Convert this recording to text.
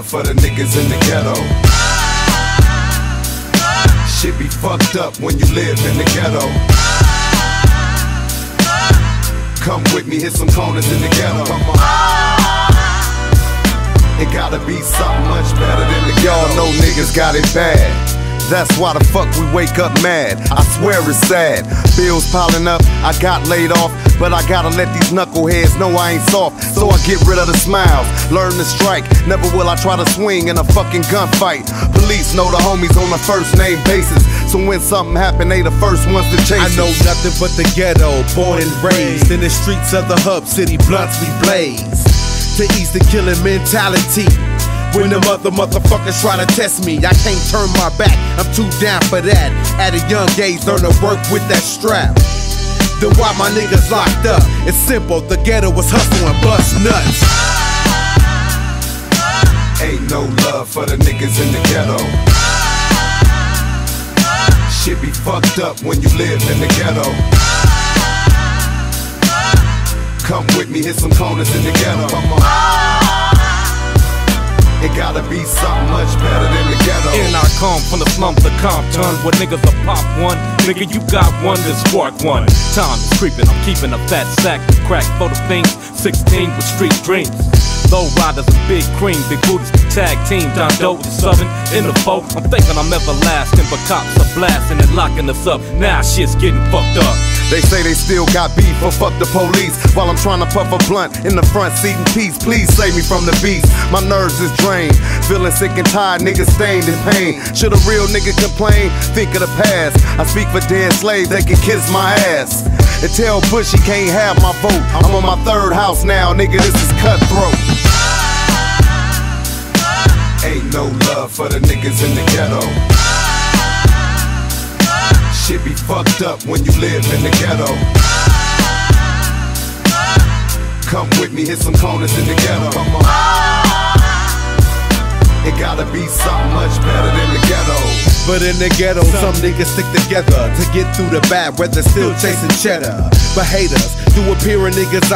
for the niggas in the ghetto. Shit be fucked up when you live in the ghetto. Come with me, hit some corners in the ghetto. It gotta be something much better than the ghetto. Y'all know niggas got it bad. That's why the fuck we wake up mad. I swear it's sad. Bills piling up, I got laid off, but I gotta let these knuckleheads know I ain't soft. So I get rid of the smiles, learn to strike. Never will I try to swing in a fucking gunfight. Police know the homies on a first name basis, so when something happen, they the first ones to chase I know us. nothing but the ghetto, born and raised in the streets of the hub city, blunts we blaze. To ease the killing mentality. When the motherfuckers try to test me, I can't turn my back, I'm too down for that. At a young age, learn to work with that strap. Then why my niggas locked up? It's simple, the ghetto was hustling, bust nuts. Ain't no love for the niggas in the ghetto. Shit be fucked up when you live in the ghetto. Come with me, hit some corners in the ghetto. It gotta be something much better than the ghetto. And I come from the slums of Compton, where niggas will pop one. Nigga, you got one, then spark one. Time is creeping, I'm keeping a fat sack of crack for the fiends. 16 with street dreams. Low riders and big cream, big booties, tag team, Don Doe is southern in the boat. I'm thinking I'm everlasting, but cops are blasting and locking us up. Now shit's getting fucked up. They say they still got beef, but fuck the police. While I'm trying to puff a blunt in the front seat in peace. Please save me from the beast, my nerves is drained. Feeling sick and tired, niggas stained in pain. Should a real nigga complain? Think of the past. I speak for dead slaves, they can kiss my ass. And tell Bush he can't have my vote. I'm on my third house now, nigga, this is cutthroat. Ain't no love for the niggas in the ghetto. Shit be fucked up when you live in the ghetto. Come with me, hit some corners in the ghetto. It gotta be something much better than the ghetto. But in the ghetto, some niggas stick together to get through the bad weather, still chasing cheddar. But haters do appear in niggas'